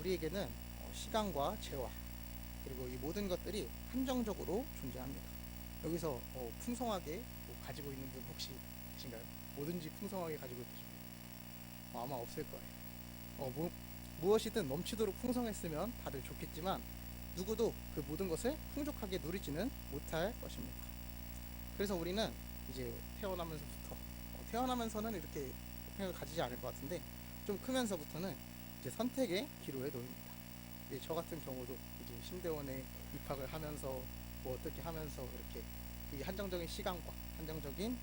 우리에게는 시간과 재화 그리고 이 모든 것들이 한정적으로 존재합니다. 여기서 풍성하게 가지고 있는 분 혹시 계신가요? 뭐든지 풍성하게 가지고 계신 분 아마 없을 거예요. 무엇이든 넘치도록 풍성했으면 다들 좋겠지만 누구도 그 모든 것을 풍족하게 누리지는 못할 것입니다. 그래서 우리는 이제 태어나면서는 이렇게 생각을 가지지 않을 것 같은데 좀 크면서부터는 이제 선택의 기로에 놓입니다. 저 같은 경우도 이제 신대원에 입학을 하면서 뭐 어떻게 하면서 이렇게 이 한정적인 시간과 한정적인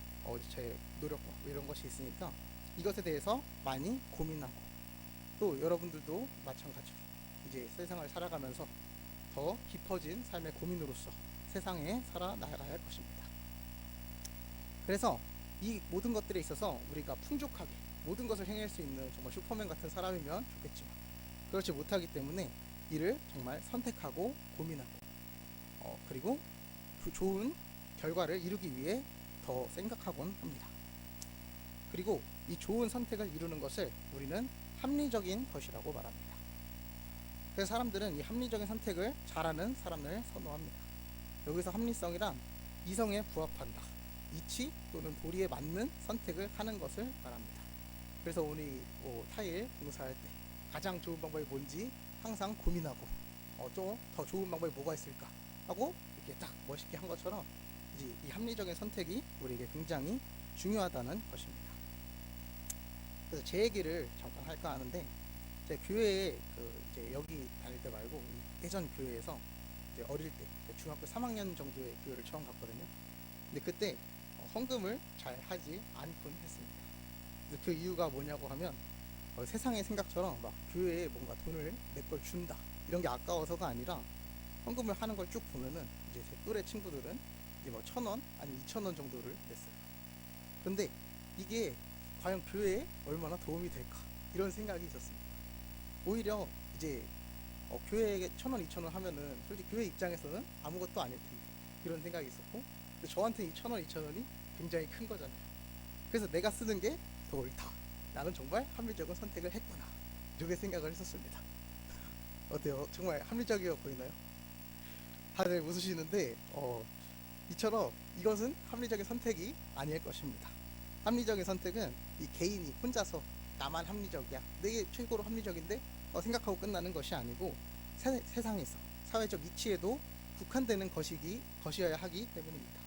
제 노력과 뭐 이런 것이 있으니까 이것에 대해서 많이 고민하고 또 여러분들도 마찬가지로 이제 세상을 살아가면서 더 깊어진 삶의 고민으로서 세상에 살아나가야 할 것입니다. 그래서 이 모든 것들에 있어서 우리가 풍족하게 모든 것을 행할 수 있는 정말 슈퍼맨 같은 사람이면 좋겠지만 그렇지 못하기 때문에 이를 정말 선택하고 고민하고 그리고 좋은 결과를 이루기 위해 더 생각하곤 합니다. 그리고 이 좋은 선택을 이루는 것을 우리는 합리적인 것이라고 말합니다. 그래서 사람들은 이 합리적인 선택을 잘하는 사람을 선호합니다. 여기서 합리성이란 이성에 부합한다, 이치 또는 도리에 맞는 선택을 하는 것을 말합니다. 그래서 우리 타일 공사할 때 가장 좋은 방법이 뭔지 항상 고민하고 좀 더 좋은 방법이 뭐가 있을까 하고 이렇게 딱 멋있게 한 것처럼 이제 이 합리적인 선택이 우리에게 굉장히 중요하다는 것입니다. 그래서 제 얘기를 잠깐 할까 하는데 제 교회에 이제 여기 다닐 때 말고 예전 교회에서 이제 어릴 때 중학교 3학년 정도의 교회를 처음 갔거든요. 근데 그때 헌금을 잘 하지 않곤 했습니다. 그 이유가 뭐냐고 하면 세상의 생각처럼 막 교회에 뭔가 돈을 내 걸 준다 이런 게 아까워서가 아니라 헌금을 하는 걸 쭉 보면은 이제 제 또래 친구들은 이제 뭐 1,000원 아니면 2,000원 정도를 냈어요. 근데 이게 과연 교회에 얼마나 도움이 될까 이런 생각이 있었습니다. 오히려 이제 교회에 1,000원, 2,000원 하면은 솔직히 교회 입장에서는 아무것도 아닐 텐데 이런 생각이 있었고 저한테 2,000원, 2,000원이 굉장히 큰 거잖아요. 그래서 내가 쓰는 게 더 옳다. 나는 정말 합리적인 선택을 했구나. 이렇게 생각을 했었습니다. 어때요? 정말 합리적이어 보이나요? 다들 웃으시는데 이처럼 이것은 합리적인 선택이 아닐 것입니다. 합리적인 선택은 이 개인이 혼자서 나만 합리적이야, 내게 최고로 합리적인데 생각하고 끝나는 것이 아니고 세상에서 사회적 이치에도 국한되는 것이어야 하기 때문입니다.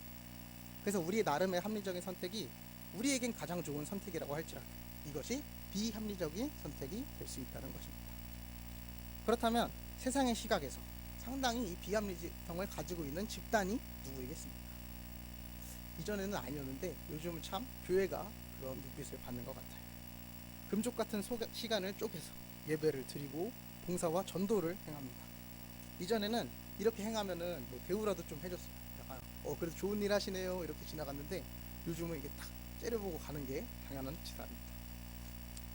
그래서 우리의 나름의 합리적인 선택이 우리에겐 가장 좋은 선택이라고 할지라도 이것이 비합리적인 선택이 될 수 있다는 것입니다. 그렇다면 세상의 시각에서 상당히 이 비합리성을 가지고 있는 집단이 누구이겠습니까? 이전에는 아니었는데 요즘은 참 교회가 그런 눈빛을 받는 것 같아요. 금쪽 같은 시간을 쪼개서 예배를 드리고 봉사와 전도를 행합니다. 이전에는 이렇게 행하면은 뭐 대우라도 좀 해줬어요. 약간 그래도 좋은 일 하시네요 이렇게 지나갔는데 요즘은 이게 딱 째려보고 가는 게 당연한 지사입니다.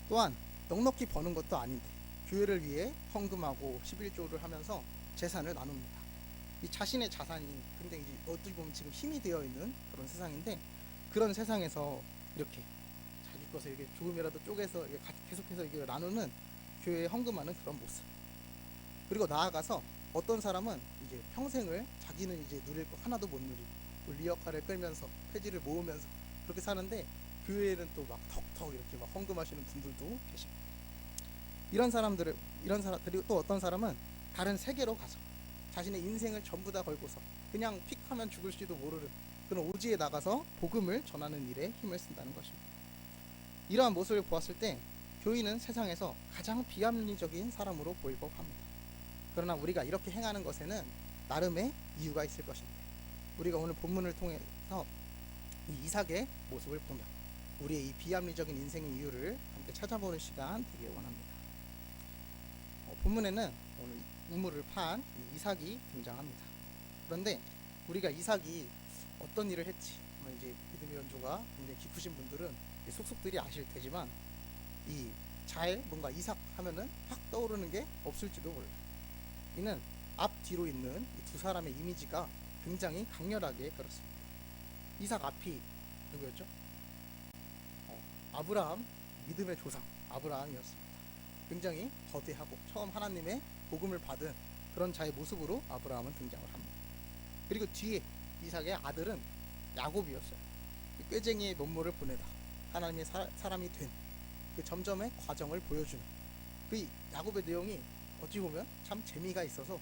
또한 넉넉히 버는 것도 아닌데 교회를 위해 헌금하고 11조를 하면서 재산을 나눕니다. 이 자신의 자산이 굉장히 어떻게 보면 지금 힘이 되어 있는 그런 세상인데 그런 세상에서 이렇게 자기 것을 이렇게 조금이라도 쪼개서 이렇게 계속해서 이게 나누는 교회에 헌금하는 그런 모습. 그리고 나아가서 어떤 사람은 이제 평생을 자기는 이제 누릴 거 하나도 못 누리고 리어카를 끌면서 폐지를 모으면서 그렇게 사는데 교회에는 또 막 턱턱 이렇게 막 헌금하시는 분들도 계십니다. 이런 사람들이 또 어떤 사람은 다른 세계로 가서 자신의 인생을 전부 다 걸고서 그냥 픽하면 죽을지도 모르는 그런 오지에 나가서 복음을 전하는 일에 힘을 쓴다는 것입니다. 이러한 모습을 보았을 때 교인은 세상에서 가장 비합리적인 사람으로 보일 법합니다. 그러나 우리가 이렇게 행하는 것에는 나름의 이유가 있을 것인데 우리가 오늘 본문을 통해서 이 이삭의 모습을 보며 우리의 이 비합리적인 인생의 이유를 함께 찾아보는 시간 되길 원합니다. 본문에는 오늘 우물을 판 이삭이 등장합니다. 그런데 우리가 이삭이 어떤 일을 했지 이제 믿음의 연조가 굉장히 깊으신 분들은 속속들이 아실 테지만 뭔가 이삭 하면은 확 떠오르는 게 없을지도 몰라요. 이는 앞뒤로 있는 이 두 사람의 이미지가 굉장히 강렬하게 그렇습니다. 이삭 앞이 누구였죠? 아브라함, 믿음의 조상 아브라함이었습니다. 굉장히 거대하고 처음 하나님의 복음을 받은 그런 자의 모습으로 아브라함은 등장을 합니다. 그리고 뒤에 이삭의 아들은 야곱이었어요. 꾀쟁이의 면모를 보내다 하나님의 사람이 된 그 점점의 과정을 보여주는 그 야곱의 내용이 어찌 보면 참 재미가 있어서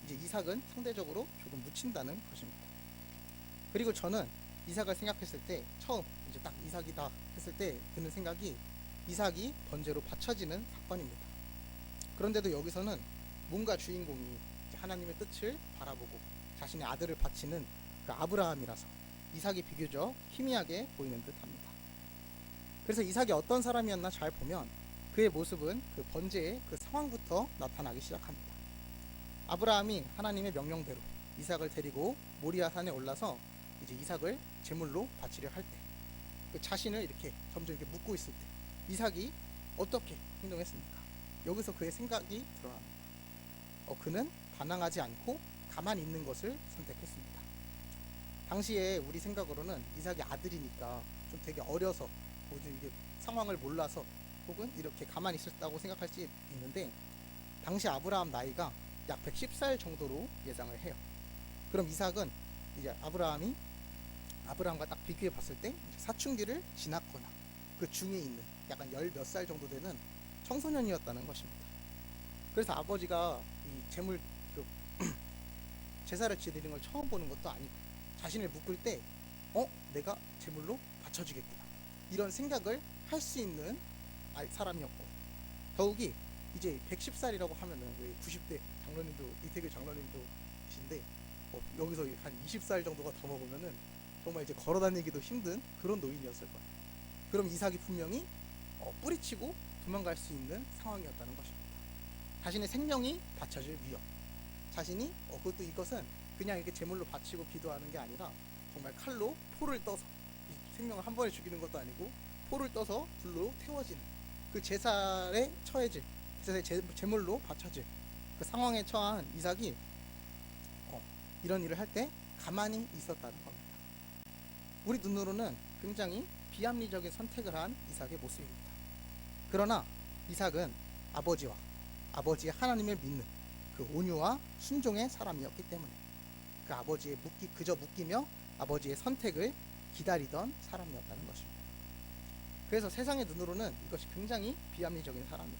이제 이삭은 상대적으로 조금 묻힌다는 것입니다. 그리고 저는 이삭을 생각했을 때 처음 이제 딱 이삭이다 했을 때 드는 생각이 이삭이 번제로 바쳐지는 사건입니다. 그런데도 여기서는 뭔가 주인공이 하나님의 뜻을 바라보고 자신의 아들을 바치는 그 아브라함이라서 이삭이 비교적 희미하게 보이는 듯합니다. 그래서 이삭이 어떤 사람이었나 잘 보면 그의 모습은 그 번제의 그 상황부터 나타나기 시작합니다. 아브라함이 하나님의 명령대로 이삭을 데리고 모리아산에 올라서 이제 이삭을 제물로 바치려 할 때, 그 자신을 이렇게 점점 이렇게 묻고 있을 때 이삭이 어떻게 행동했습니까? 여기서 그의 생각이 드러납니다. 그는 반항하지 않고 가만히 있는 것을 선택했습니다. 당시에 우리 생각으로는 이삭이 아들이니까 좀 되게 어려서 모든 이게 상황을 몰라서 혹은 이렇게 가만히 있었다고 생각할 수 있는데 당시 아브라함 나이가 약 110살 정도로 예상을 해요. 그럼 이삭은 이제 아브라함과 딱 비교해 봤을 때 사춘기를 지났거나 그 중에 있는 약간 10몇 살 정도 되는 청소년이었다는 것입니다. 그래서 아버지가 이 제사를 지내는 걸 처음 보는 것도 아니고 자신을 묶을 때 내가 제물로 바쳐주겠구나 이런 생각을 할 수 있는 사람이었고, 더욱이 이제 110살이라고 하면은 90대 장로님도 이태규 장로님도신데 여기서 한 20살 정도가 더 먹으면은 정말 이제 걸어다니기도 힘든 그런 노인이었을 거예요. 그럼 이삭이 분명히 뿌리치고 도망갈 수 있는 상황이었다는 것입니다. 자신의 생명이 바쳐질 위협, 자신이 이것은 그냥 이렇게 제물로 바치고 기도하는 게 아니라 정말 칼로 포를 떠서 생명을 한 번에 죽이는 것도 아니고 포를 떠서 불로 태워지는 그 제사에 처해질 제물로 바쳐질 그 상황에 처한 이삭이 이런 일을 할 때 가만히 있었다는 겁니다. 우리 눈으로는 굉장히 비합리적인 선택을 한 이삭의 모습입니다. 그러나 이삭은 아버지의 하나님을 믿는 그 온유와 순종의 사람이었기 때문에 그 아버지의 그저 묶이며 아버지의 선택을 기다리던 사람이었다는 것입니다. 그래서 세상의 눈으로는 이것이 굉장히 비합리적인 사람이에요.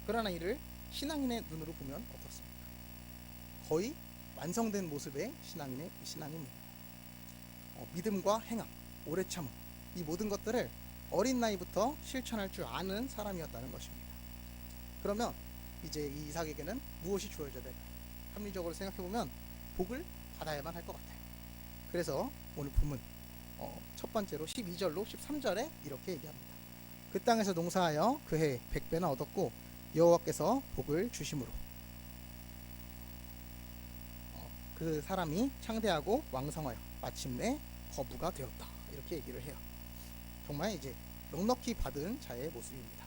그러나 이를 신앙인의 눈으로 보면 어떻습니까? 거의 완성된 모습의 신앙입니다. 믿음과 행함, 오래 참음, 이 모든 것들을 어린 나이부터 실천할 줄 아는 사람이었다는 것입니다. 그러면 이제 이 이삭에게는 무엇이 주어져야 될까요? 합리적으로 생각해보면 복을 받아야만 할 것 같아요. 그래서 오늘 본문 첫 번째로 12절로 13절에 이렇게 얘기합니다. 그 땅에서 농사하여 그 해 100배나 얻었고 여호와께서 복을 주심으로 그 사람이 창대하고 왕성하여 마침내 거부가 되었다. 이렇게 얘기를 해요. 정말 이제 넉넉히 받은 자의 모습입니다.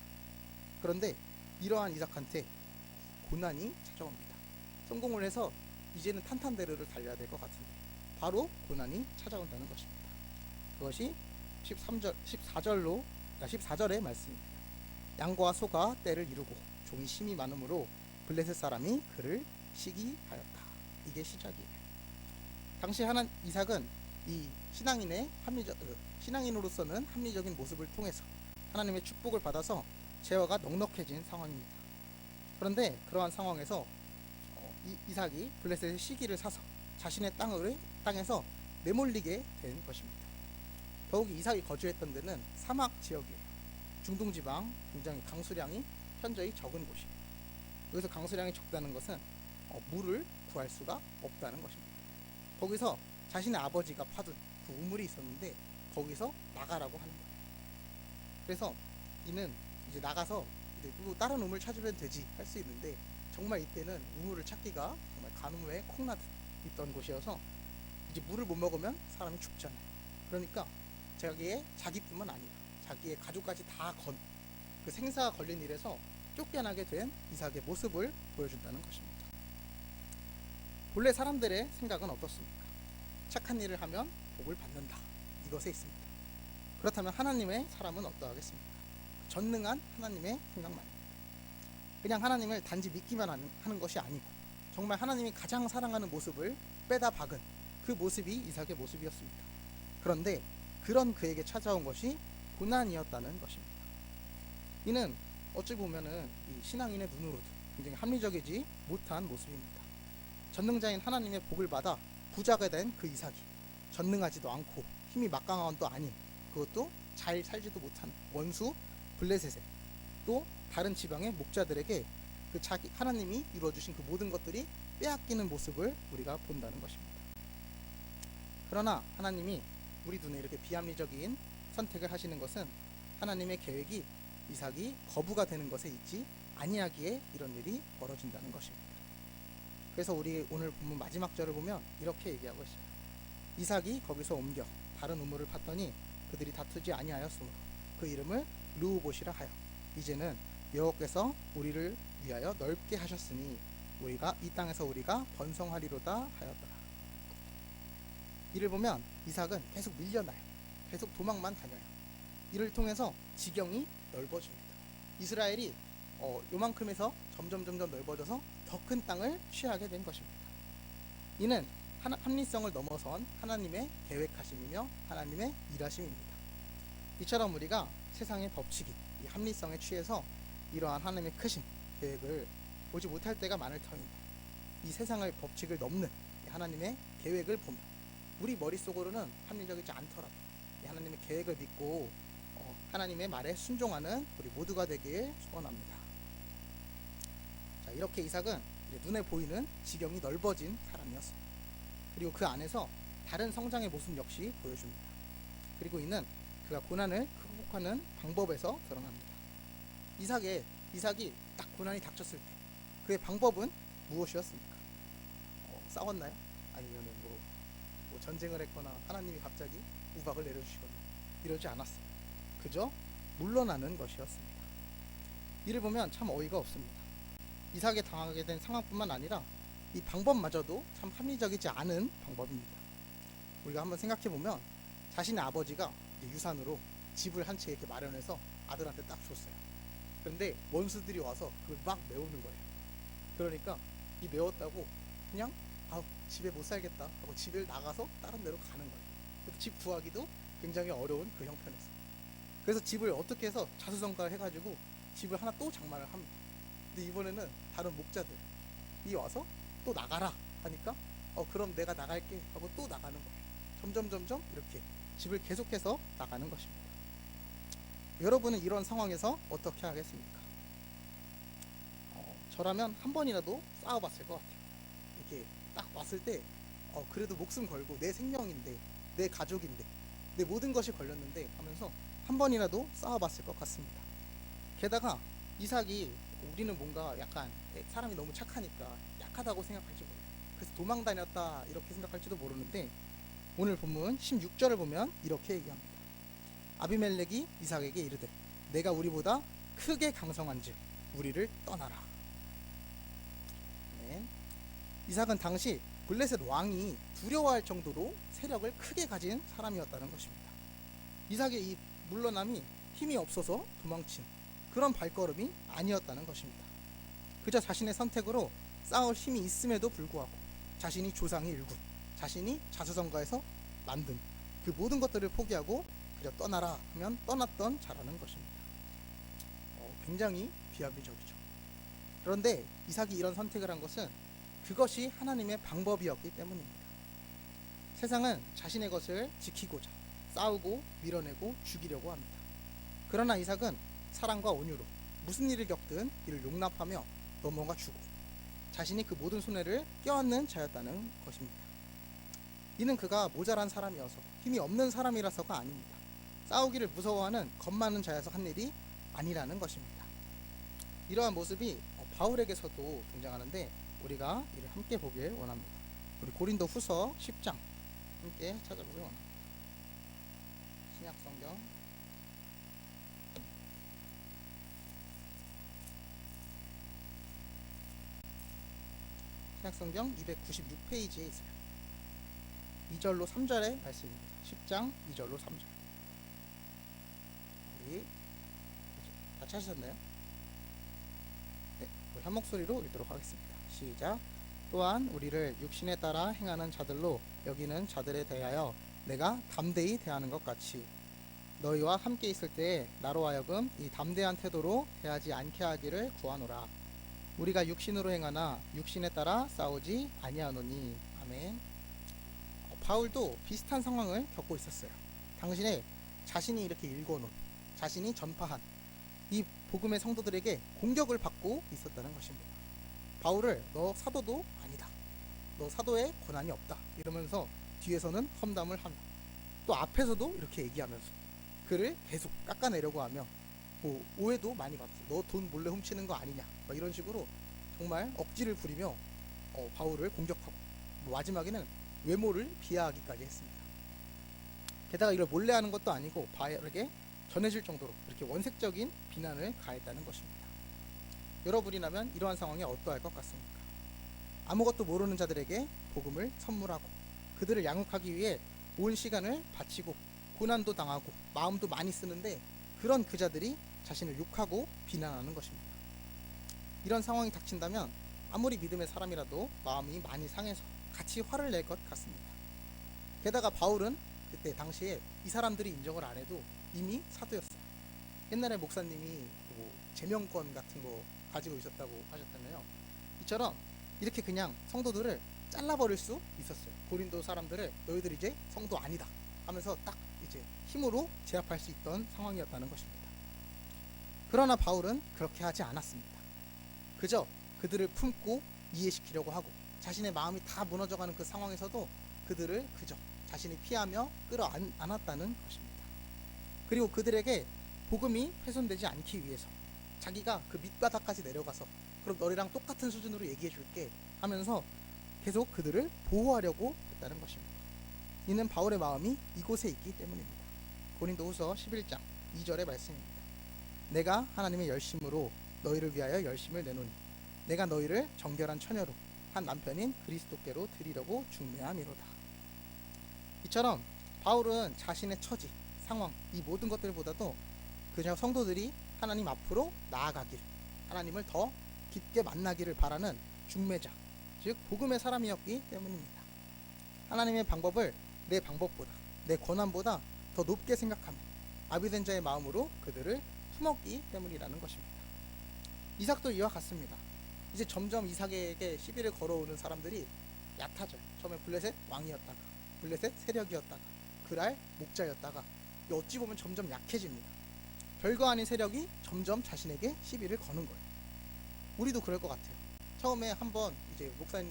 그런데 이러한 이삭한테 고난이 찾아옵니다. 성공을 해서 이제는 탄탄대로를 달려야 될 것 같은데 바로 고난이 찾아온다는 것입니다. 그것이 14절의 말씀입니다. 양과 소가 때를 이루고 종이 심이 많으므로 블레셋 사람이 그를 시기하였다. 이게 시작이에요. 당시 이삭은 이 신앙인으로서는 합리적인 모습을 통해서 하나님의 축복을 받아서 재화가 넉넉해진 상황입니다. 그런데 그러한 상황에서 이삭이 블레셋의 시기를 사서 자신의 땅에서 내몰리게 된 것입니다. 더욱이 이삭이 거주했던 데는 사막 지역이에요. 중동 지방 굉장히 강수량이 현저히 적은 곳이에요. 여기서 강수량이 적다는 것은 물을 구할 수가 없다는 것입니다. 거기서 자신의 아버지가 파둔 그 우물이 있었는데 거기서 나가라고 하는 거예요. 그래서 이는 이제 나가서 또 다른 우물 찾으면 되지 할 수 있는데 정말 이때는 우물을 찾기가 정말 가뭄에 콩나듯 있던 곳이어서 이제 물을 못 먹으면 사람이 죽잖아요. 그러니까 자기뿐만 아니라 자기의 가족까지 다 그 생사가 걸린 일에서 쫓겨나게 된 이삭의 모습을 보여준다는 것입니다. 본래 사람들의 생각은 어떻습니까? 착한 일을 하면 복을 받는다. 이것에 있습니다. 그렇다면 하나님의 사람은 어떠하겠습니까? 전능한 하나님의 생각 말입니다. 그냥 하나님을 단지 믿기만 하는 것이 아니고 정말 하나님이 가장 사랑하는 모습을 빼다 박은 그 모습이 이삭의 모습이었습니다. 그런데 그런 그에게 찾아온 것이 고난이었다는 것입니다. 이는 어찌 보면은 이 신앙인의 눈으로도 굉장히 합리적이지 못한 모습입니다. 전능자인 하나님의 복을 받아 부자가 된 그 이삭이 전능하지도 않고 힘이 막강한도 아닌, 그것도 잘 살지도 못하는 원수 블레셋에, 또 다른 지방의 목자들에게 그 자기 하나님이 이루어주신 그 모든 것들이 빼앗기는 모습을 우리가 본다는 것입니다. 그러나 하나님이 우리 눈에 이렇게 비합리적인 선택을 하시는 것은 하나님의 계획이 이삭이 거부가 되는 것에 있지 아니하기에 이런 일이 벌어진다는 것입니다. 그래서 우리 오늘 본문 마지막 절을 보면 이렇게 얘기하고 있어요. 이삭이 거기서 옮겨 다른 우물을 팠더니 그들이 다투지 아니하였으므로 그 이름을 르우봇이라 하여 이제는 여호와께서 우리를 위하여 넓게 하셨으니 우리가 이 땅에서 우리가 번성하리로다 하였더라. 이를 보면 이삭은 계속 밀려나요. 계속 도망만 다녀요. 이를 통해서 지경이 넓어집니다. 이스라엘이 요만큼에서 점점 넓어져서 더 큰 땅을 취하게 된 것입니다. 이는 합리성을 넘어선 하나님의 계획하심이며 하나님의 일하심입니다. 이처럼 우리가 세상의 법칙이 이 합리성에 취해서 이러한 하나님의 크신 계획을 보지 못할 때가 많을 터인데, 이 세상의 법칙을 넘는 하나님의 계획을 보면 우리 머릿속으로는 합리적이지 않더라도 하나님의 계획을 믿고 하나님의 말에 순종하는 우리 모두가 되길 소원합니다. 자, 이렇게 이삭은 눈에 보이는 지경이 넓어진 사람이었습니다. 그리고 그 안에서 다른 성장의 모습 역시 보여줍니다. 그리고 이는 그가 고난을 극복하는 방법에서 드러납니다. 이삭이 딱 고난이 닥쳤을 때 그의 방법은 무엇이었습니까? 싸웠나요? 아니면 뭐 전쟁을 했거나 하나님이 갑자기 우박을 내려주시거나 이러지 않았어요. 그저 물러나는 것이었습니다. 이를 보면 참 어이가 없습니다. 이삭에 당하게 된 상황뿐만 아니라 이 방법마저도 참 합리적이지 않은 방법입니다. 우리가 한번 생각해 보면 자신의 아버지가 유산으로 집을 한 채 이렇게 마련해서 아들한테 딱 줬어요. 그런데 원수들이 와서 그걸 막 메우는 거예요. 그러니까 이 메웠다고 그냥 집에 못 살겠다 하고 집을 나가서 다른 데로 가는 거예요. 집 구하기도 굉장히 어려운 그 형편에서. 그래서 집을 어떻게 해서 자수성가를 해가지고 집을 하나 또 장만을 합니다. 근데 이번에는 다른 목자들이 와서 또 나가라 하니까 그럼 내가 나갈게 하고 또 나가는 거예요. 점점 이렇게 집을 계속해서 나가는 것입니다. 여러분은 이런 상황에서 어떻게 하겠습니까? 저라면 한 번이라도 싸워봤을 것 같아요. 이렇게 딱 왔을 때 그래도 목숨 걸고 내 생명인데, 내 가족인데, 내 모든 것이 걸렸는데 하면서 한 번이라도 싸워봤을 것 같습니다. 게다가 이삭이, 우리는 뭔가 약간 사람이 너무 착하니까 약하다고 생각할지 모르겠어요. 그래서 도망 다녔다 이렇게 생각할지도 모르는데, 오늘 본문 16절을 보면 이렇게 얘기합니다. 아비멜렉이 이삭에게 이르되 내가 우리보다 크게 강성한즉 우리를 떠나라. 네. 이삭은 당시 블레셋 왕이 두려워할 정도로 세력을 크게 가진 사람이었다는 것입니다. 이삭의 이 물러남이 힘이 없어서 도망친 그런 발걸음이 아니었다는 것입니다. 그저 자신의 선택으로 싸울 힘이 있음에도 불구하고 자신이 조상의 일군, 자신이 자수성가해서 만든 그 모든 것들을 포기하고 그저 떠나라 하면 떠났던 자라는 것입니다. 굉장히 비합리적이죠. 그런데 이삭이 이런 선택을 한 것은 그것이 하나님의 방법이었기 때문입니다. 세상은 자신의 것을 지키고자 싸우고 밀어내고 죽이려고 합니다. 그러나 이삭은 사랑과 온유로 무슨 일을 겪든 이를 용납하며 넘어가 주고 자신이 그 모든 손해를 껴안는 자였다는 것입니다. 이는 그가 모자란 사람이어서 힘이 없는 사람이라서가 아닙니다. 싸우기를 무서워하는 겁 많은 자여서 한 일이 아니라는 것입니다. 이러한 모습이 바울에게서도 등장하는데 우리가 이를 함께 보길 원합니다. 우리 고린도 후서 10장 함께 찾아보길 원합니다. 신약성경 신약성경 296페이지에 있어요. 2절로 3절의 말씀입니다. 10장 2절로 3절. 우리 다 찾으셨나요? 네. 한 목소리로 읽도록 하겠습니다. 시작. 또한 우리를 육신에 따라 행하는 자들로 여기는 자들에 대하여 내가 담대히 대하는 것 같이 너희와 함께 있을 때에 나로 하여금 이 담대한 태도로 대하지 않게 하기를 구하노라. 우리가 육신으로 행하나 육신에 따라 싸우지 아니하노니. 아멘. 바울도 비슷한 상황을 겪고 있었어요. 당신의 자신이 이렇게 읽어놓은, 자신이 전파한 이 복음의 성도들에게 공격을 받고 있었다는 것입니다. 바울을 너 사도도 아니다, 너 사도의 권한이 없다 이러면서 뒤에서는 험담을 하며 또 앞에서도 이렇게 얘기하면서 그를 계속 깎아내려고 하며 뭐 오해도 많이 받았어. 너 돈 몰래 훔치는 거 아니냐 막 이런 식으로 정말 억지를 부리며 바울을 공격하고 마지막에는 외모를 비하하기까지 했습니다. 게다가 이걸 몰래 하는 것도 아니고 바울에게 전해질 정도로 이렇게 원색적인 비난을 가했다는 것입니다. 여러분이라면 이러한 상황에 어떠할 것 같습니까? 아무것도 모르는 자들에게 복음을 선물하고 그들을 양육하기 위해 온 시간을 바치고 고난도 당하고 마음도 많이 쓰는데 그런 그 자들이 자신을 욕하고 비난하는 것입니다. 이런 상황이 닥친다면 아무리 믿음의 사람이라도 마음이 많이 상해서 같이 화를 낼 것 같습니다. 게다가 바울은 그때 당시에 이 사람들이 인정을 안 해도 이미 사도였어요. 옛날에 목사님이 뭐 제명권 같은 거 가지고 있었다고 하셨잖아요. 이처럼 이렇게 그냥 성도들을 잘라버릴 수 있었어요. 고린도 사람들을 너희들 이제 성도 아니다 하면서 딱 이제 힘으로 제압할 수 있던 상황이었다는 것입니다. 그러나 바울은 그렇게 하지 않았습니다. 그저 그들을 품고 이해시키려고 하고 자신의 마음이 다 무너져가는 그 상황에서도 그들을 그저 자신이 피하며 끌어안았다는 것입니다. 그리고 그들에게 복음이 훼손되지 않기 위해서 자기가 그 밑바닥까지 내려가서 그럼 너희랑 똑같은 수준으로 얘기해 줄게 하면서 계속 그들을 보호하려고 했다는 것입니다. 이는 바울의 마음이 이곳에 있기 때문입니다. 고린도후서 11장 2절의 말씀입니다. 내가 하나님의 열심으로 너희를 위하여 열심을 내노니 내가 너희를 정결한 처녀로 한 남편인 그리스도께로 드리려고 중매함이로다. 이처럼 바울은 자신의 처지, 상황, 이 모든 것들보다도 그냥 성도들이 하나님 앞으로 나아가기를, 하나님을 더 깊게 만나기를 바라는 중매자, 즉 복음의 사람이었기 때문입니다. 하나님의 방법을 내 방법보다, 내 권한보다 더 높게 생각하며 아비된 자의 마음으로 그들을 품었기 때문이라는 것입니다. 이삭도 이와 같습니다. 이제 점점 이삭에게 시비를 걸어오는 사람들이 얕아져요. 처음에 블레셋 왕이었다가 블레셋 세력이었다가 그랄 목자였다가 어찌 보면 점점 약해집니다. 별거 아닌 세력이 점점 자신에게 시비를 거는 거예요. 우리도 그럴 것 같아요. 처음에 한번 이제 목사님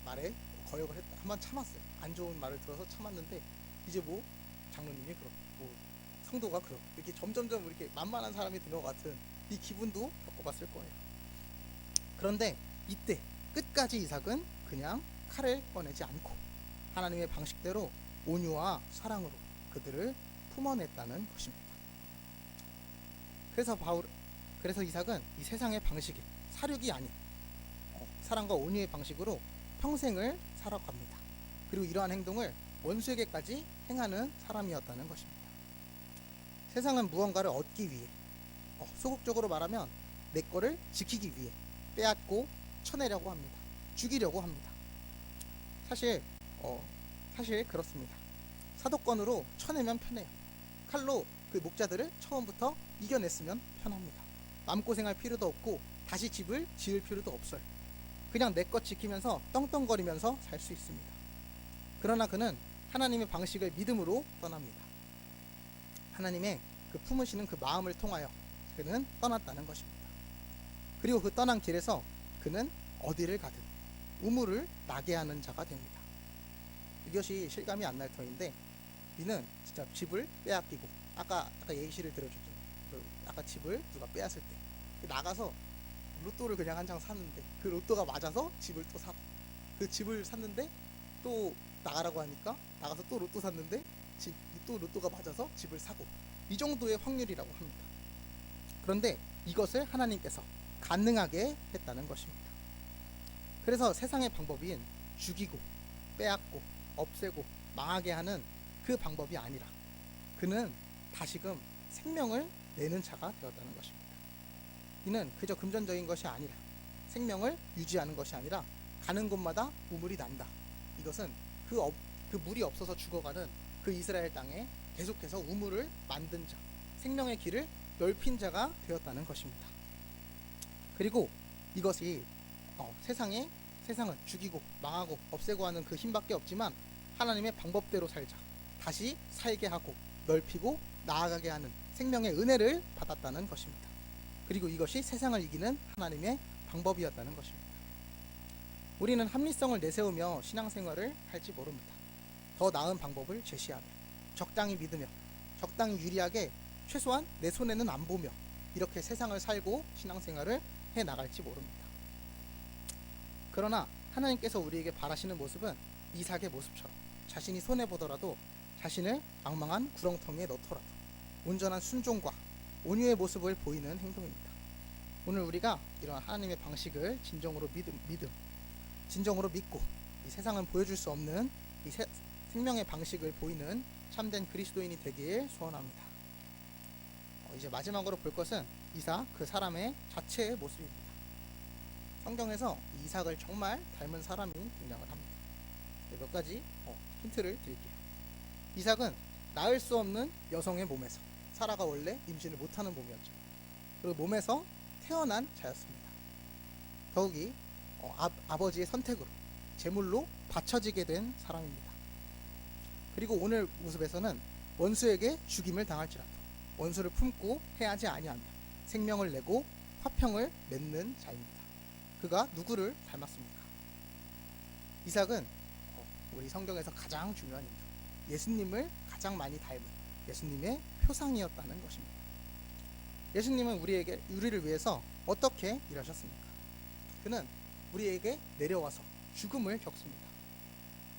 말에 거역을 했다. 한번 참았어요. 안 좋은 말을 들어서 참았는데 이제 뭐 장로님이 그렇고 뭐 성도가 그렇고 이렇게 점점점 이렇게 만만한 사람이 된 것 같은 이 기분도 겪어봤을 거예요. 그런데 이때 끝까지 이삭은 그냥 칼을 꺼내지 않고 하나님의 방식대로 온유와 사랑으로 그들을 품어냈다는 것입니다. 그래서 이삭은 이 세상의 방식이 사륙이 아닌 사랑과 온유의 방식으로 평생을 살아갑니다. 그리고 이러한 행동을 원수에게까지 행하는 사람이었다는 것입니다. 세상은 무언가를 얻기 위해, 소극적으로 말하면 내 거를 지키기 위해 빼앗고 쳐내려고 합니다. 죽이려고 합니다. 사실 그렇습니다. 사도권으로 쳐내면 편해요. 칼로 그 목자들을 처음부터 이겨냈으면 편합니다. 마음고생할 필요도 없고 다시 집을 지을 필요도 없어요. 그냥 내 것 지키면서 떵떵거리면서 살 수 있습니다. 그러나 그는 하나님의 방식을 믿음으로 떠납니다. 하나님의 그 품으시는 그 마음을 통하여 그는 떠났다는 것입니다. 그리고 그 떠난 길에서 그는 어디를 가든 우물을 나게 하는 자가 됩니다. 이것이 실감이 안 날 터인데 이는 진짜 집을 빼앗기고 아까 예시를 들어줬죠. 아까 집을 누가 빼앗을 때 나가서 로또를 그냥 한 장 샀는데 그 로또가 맞아서 집을 또 사고 그 집을 샀는데 또 나가라고 하니까 나가서 또 로또 샀는데 또 로또가 맞아서 집을 사고 이 정도의 확률이라고 합니다. 그런데 이것을 하나님께서 가능하게 했다는 것입니다. 그래서 세상의 방법인 죽이고 빼앗고 없애고 망하게 하는 그 방법이 아니라 그는 다시금 생명을 내는 자가 되었다는 것입니다. 이는 그저 금전적인 것이 아니라 생명을 유지하는 것이 아니라 가는 곳마다 우물이 난다. 이것은 그 물이 없어서 죽어가는 그 이스라엘 땅에 계속해서 우물을 만든 자, 생명의 길을 넓힌 자가 되었다는 것입니다. 그리고 이것이 세상은 죽이고 망하고 없애고 하는 그 힘밖에 없지만 하나님의 방법대로 살자, 다시 살게 하고 넓히고 나아가게 하는 생명의 은혜를 받았다는 것입니다. 그리고 이것이 세상을 이기는 하나님의 방법이었다는 것입니다. 우리는 합리성을 내세우며 신앙생활을 할지 모릅니다. 더 나은 방법을 제시하며 적당히 믿으며 적당히 유리하게 최소한 내 손에는 안 보며 이렇게 세상을 살고 신앙생활을 해 나갈지 모릅니다. 그러나 하나님께서 우리에게 바라시는 모습은 이삭의 모습처럼 자신이 손해보더라도 자신을 망망한 구렁텅이에 넣더라도 온전한 순종과 온유의 모습을 보이는 행동입니다. 오늘 우리가 이런 하나님의 방식을 진정으로 믿고 이 세상은 보여줄 수 없는 이 생명의 방식을 보이는 참된 그리스도인이 되길 소원합니다. 이제 마지막으로 볼 것은 이삭 그 사람의 자체의 모습입니다. 성경에서 이삭을 정말 닮은 사람이 등장을 합니다. 몇 가지 힌트를 드릴게요. 이삭은 낳을 수 없는 여성의 몸에서, 사라가 원래 임신을 못하는 몸이었죠. 그리고 몸에서 태어난 자였습니다. 더욱이 아버지의 선택으로 제물로 바쳐지게 된 사람입니다. 그리고 오늘 모습에서는 원수에게 죽임을 당할지라도 원수를 품고 해하지 아니하며 생명을 내고 화평을 맺는 자입니다. 그가 누구를 닮았습니까? 이삭은 우리 성경에서 가장 중요한 인물, 예수님을 가장 많이 닮은 예수님의 표상이었다는 것입니다. 예수님은 우리를 위해서 어떻게 일하셨습니까? 그는 우리에게 내려와서 죽음을 겪습니다.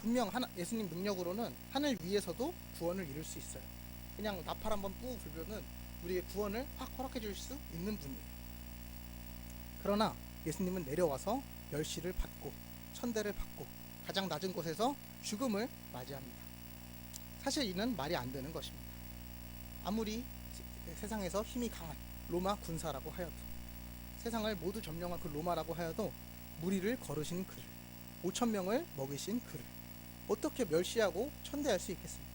분명 예수님 능력으로는 하늘 위에서도 구원을 이룰 수 있어요. 그냥 나팔 한번 뿌 불면은 우리의 구원을 확 허락해 줄 수 있는 분이에요. 그러나 예수님은 내려와서 멸시를 받고 천대를 받고 가장 낮은 곳에서 죽음을 맞이합니다. 사실 이는 말이 안 되는 것입니다. 아무리 세상에서 힘이 강한 로마 군사라고 하여도, 세상을 모두 점령한 그 로마라고 하여도 무리를 거르신 그를, 5,000명을 먹이신 그를 어떻게 멸시하고 천대할 수 있겠습니까?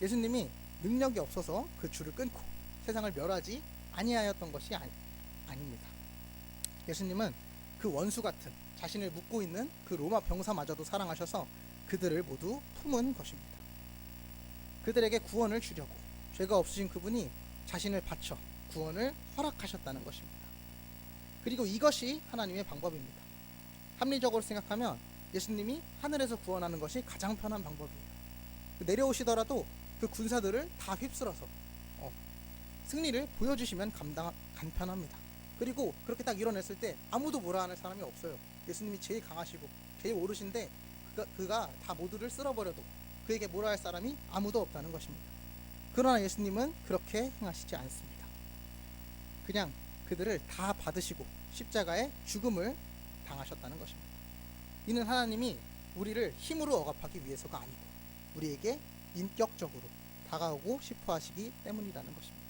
예수님이 능력이 없어서 그 줄을 끊고 세상을 멸하지 아니하였던 것이 아닙니다. 예수님은 그 원수 같은 자신을 묶고 있는 그 로마 병사마저도 사랑하셔서 그들을 모두 품은 것입니다. 그들에게 구원을 주려고 죄가 없으신 그분이 자신을 바쳐 구원을 허락하셨다는 것입니다. 그리고 이것이 하나님의 방법입니다. 합리적으로 생각하면 예수님이 하늘에서 구원하는 것이 가장 편한 방법이에요. 내려오시더라도 그 군사들을 다 휩쓸어서 승리를 보여주시면 간편합니다. 그리고 그렇게 딱 일어났을 때 아무도 뭐라 하는 사람이 없어요. 예수님이 제일 강하시고 제일 오르신데 그가 다 모두를 쓸어버려도 그에게 뭐라 할 사람이 아무도 없다는 것입니다. 그러나 예수님은 그렇게 행하시지 않습니다. 그냥 그들을 다 받으시고 십자가에 죽음을 당하셨다는 것입니다. 이는 하나님이 우리를 힘으로 억압하기 위해서가 아니고 우리에게 인격적으로 다가오고 싶어 하시기 때문이라는 것입니다.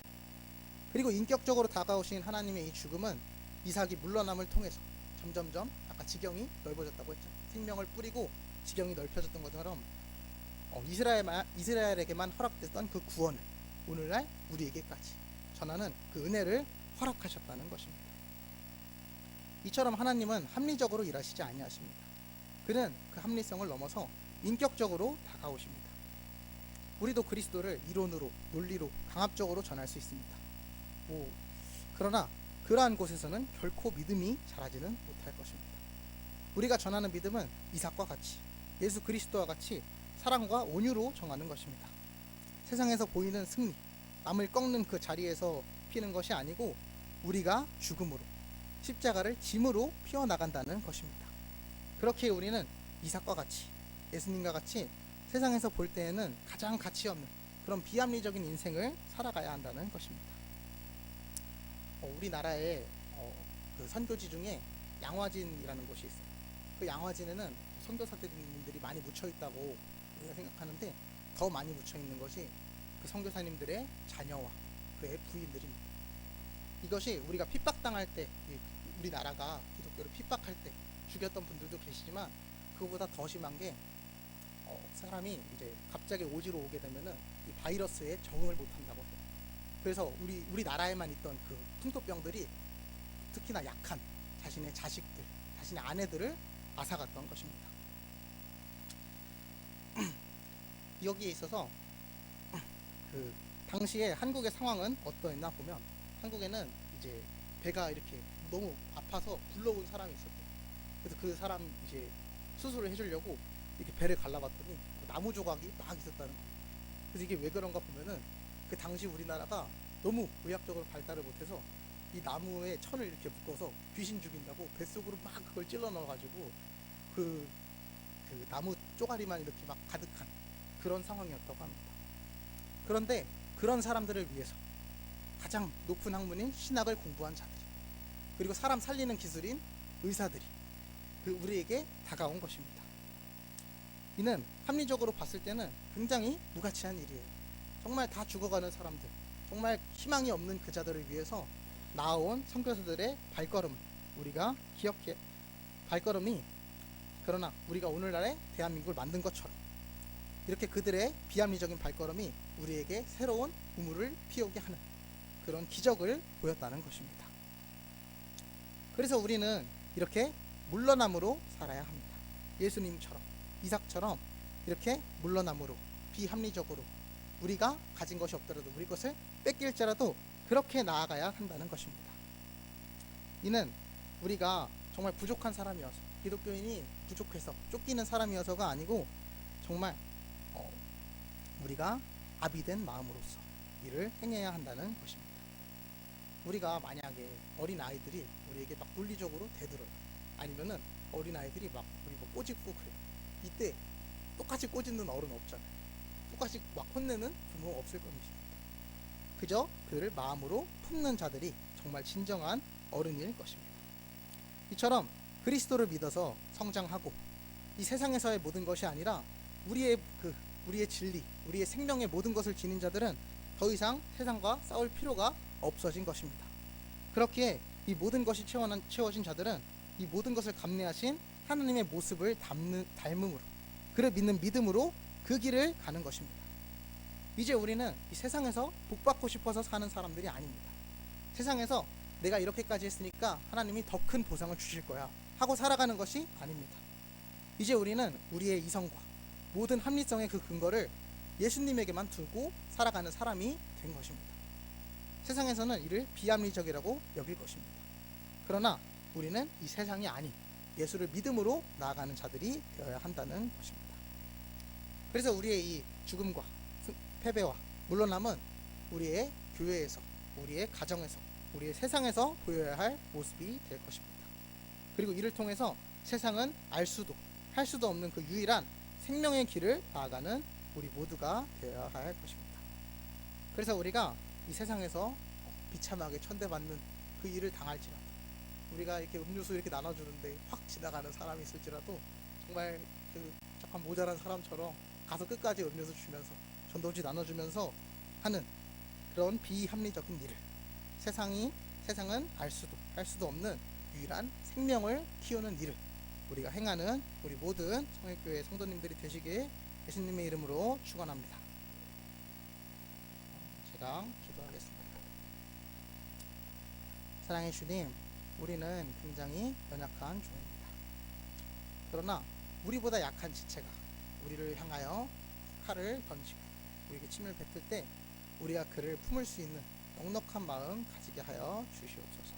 그리고 인격적으로 다가오신 하나님의 이 죽음은 이삭이 물러남을 통해서 점점점 아까 지경이 넓어졌다고 했죠. 생명을 뿌리고 지경이 넓혀졌던 것처럼 이스라엘에게만 허락됐던 그 구원을 오늘날 우리에게까지 전하는 그 은혜를 허락하셨다는 것입니다. 이처럼 하나님은 합리적으로 일하시지 아니하십니다. 그는 그 합리성을 넘어서 인격적으로 다가오십니다. 우리도 그리스도를 이론으로, 논리로, 강압적으로 전할 수 있습니다. 그러나 그러한 곳에서는 결코 믿음이 자라지는 못할 것입니다. 우리가 전하는 믿음은 이삭과 같이 예수 그리스도와 같이 사랑과 온유로 정하는 것입니다. 세상에서 보이는 승리, 남을 꺾는 그 자리에서 피는 것이 아니고 우리가 죽음으로, 십자가를 짐으로 피어나간다는 것입니다. 그렇게 우리는 이삭과 같이, 예수님과 같이 세상에서 볼 때에는 가장 가치 없는 그런 비합리적인 인생을 살아가야 한다는 것입니다. 우리나라에 그 선교지 중에 양화진이라는 곳이 있어요. 그 양화진에는 선교사님들이 많이 묻혀 있다고 우리가 생각하는데 더 많이 묻혀 있는 것이 그 선교사님들의 자녀와 그의 부인들입니다. 이것이 우리가 핍박당할 때 우리나라가 기독교를 핍박할 때 죽였던 분들도 계시지만, 그거보다 더 심한 게 사람이 이제 갑자기 오지로 오게 되면은 이 바이러스에 적응을 못한다고 해요. 그래서 우리 나라에만 있던 그 풍토병들이 특히나 약한 자신의 자식들, 자신의 아내들을 앗아갔던 것입니다. 여기에 있어서 그 당시에 한국의 상황은 어떠했나 보면, 한국에는 이제 배가 이렇게 너무 아파서 굴러온 사람이 있었대요. 그래서 그 사람 이제 수술을 해주려고 이렇게 배를 갈라봤더니 나무 조각이 막 있었다는 거예요. 그래서 이게 왜 그런가 보면은 그 당시 우리나라가 너무 의학적으로 발달을 못해서 이 나무에 천을 이렇게 묶어서 귀신 죽인다고 뱃속으로 막 그걸 찔러 넣어가지고 그 나무 쪼가리만 이렇게 막 가득한 그런 상황이었다고 합니다. 그런데 그런 사람들을 위해서 가장 높은 학문인 신학을 공부한 자들, 그리고 사람 살리는 기술인 의사들이 우리에게 다가온 것입니다. 이는 합리적으로 봤을 때는 굉장히 무가치한 일이에요. 정말 다 죽어가는 사람들, 정말 희망이 없는 그 자들을 위해서 나아온 선교사들의 발걸음을 우리가 기억해, 발걸음이, 그러나 우리가 오늘날의 대한민국을 만든 것처럼 이렇게 그들의 비합리적인 발걸음이 우리에게 새로운 우물을 피우게 하는 그런 기적을 보였다는 것입니다. 그래서 우리는 이렇게 물러남으로 살아야 합니다. 예수님처럼, 이삭처럼 이렇게 물러남으로, 비합리적으로, 우리가 가진 것이 없더라도 우리 것을 뺏길지라도 그렇게 나아가야 한다는 것입니다. 이는 우리가 정말 부족한 사람이어서, 기독교인이 부족해서 쫓기는 사람이어서가 아니고, 정말 우리가 아비된 마음으로서 이를 행해야 한다는 것입니다. 우리가 만약에 어린 아이들이 우리에게 막 논리적으로 대들어요. 아니면은 어린 아이들이 막 우리 뭐 꼬집고 그래요. 이때 똑같이 꼬집는 어른 없잖아요. 똑같이 막 혼내는 부모 없을 겁니다. 그저 그를 마음으로 품는 자들이 정말 진정한 어른일 것입니다. 이처럼 그리스도를 믿어서 성장하고 이 세상에서의 모든 것이 아니라 우리의 진리, 우리의 생명의 모든 것을 지닌 자들은 더 이상 세상과 싸울 필요가 없어진 것입니다. 그렇기에 이 모든 것이 채워진 자들은 이 모든 것을 감내하신 하나님의 모습을 닮음으로, 그를 믿는 믿음으로 그 길을 가는 것입니다. 이제 우리는 이 세상에서 복받고 싶어서 사는 사람들이 아닙니다. 세상에서 내가 이렇게까지 했으니까 하나님이 더 큰 보상을 주실 거야 하고 살아가는 것이 아닙니다. 이제 우리는 우리의 이성과 모든 합리성의 그 근거를 예수님에게만 두고 살아가는 사람이 된 것입니다. 세상에서는 이를 비합리적이라고 여길 것입니다. 그러나 우리는 이 세상이 아닌 예수를 믿음으로 나아가는 자들이 되어야 한다는 것입니다. 그래서 우리의 이 죽음과 패배와 물러남은 우리의 교회에서, 우리의 가정에서, 우리의 세상에서 보여야 할 모습이 될 것입니다. 그리고 이를 통해서 세상은 알 수도 할 수도 없는 그 유일한 생명의 길을 나아가는 우리 모두가 되어야 할 것입니다. 그래서 우리가 이 세상에서 비참하게 천대받는 그 일을 당할지라도, 우리가 이렇게 음료수 이렇게 나눠주는데 확 지나가는 사람이 있을지라도 정말 그 잠깐 모자란 사람처럼 가서 끝까지 음료수 주면서 전도지 나눠주면서 하는 그런 비합리적인 일을, 세상은 알 수도 할 수도 없는 유일한 생명을 키우는 일을 우리가 행하는 우리 모든 성일교회 성도님들이 되시길 예수님의 이름으로 축원합니다. 제가 기도하겠습니다. 사랑의 주님, 우리는 굉장히 연약한 종입니다. 그러나 우리보다 약한 지체가 우리를 향하여 칼을 던지고 우리에게 침을 뱉을 때 우리가 그를 품을 수 있는 넉넉한 마음 가지게 하여 주시옵소서.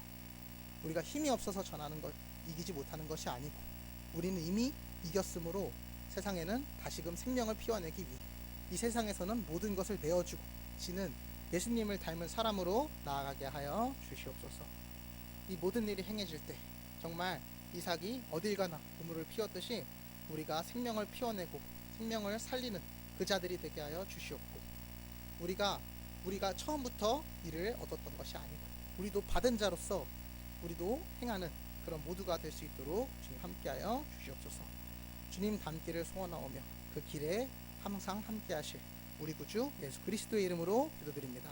우리가 힘이 없어서 전하는 것, 이기지 못하는 것이 아니고 우리는 이미 이겼으므로 세상에는 다시금 생명을 피워내기 위해 이 세상에서는 모든 것을 내어주고 지는 예수님을 닮은 사람으로 나아가게 하여 주시옵소서. 이 모든 일이 행해질 때 정말 이삭이 어딜 가나 우물을 피웠듯이 우리가 생명을 피워내고 생명을 살리는 그 자들이 되게 하여 주시옵고, 우리가 처음부터 이를 얻었던 것이 아니고 우리도 받은 자로서 우리도 행하는 그런 모두가 될 수 있도록 주님 함께하여 주시옵소서. 주님 닮기를 소원하오며 그 길에 항상 함께하실 우리 구주 예수 그리스도의 이름으로 기도드립니다.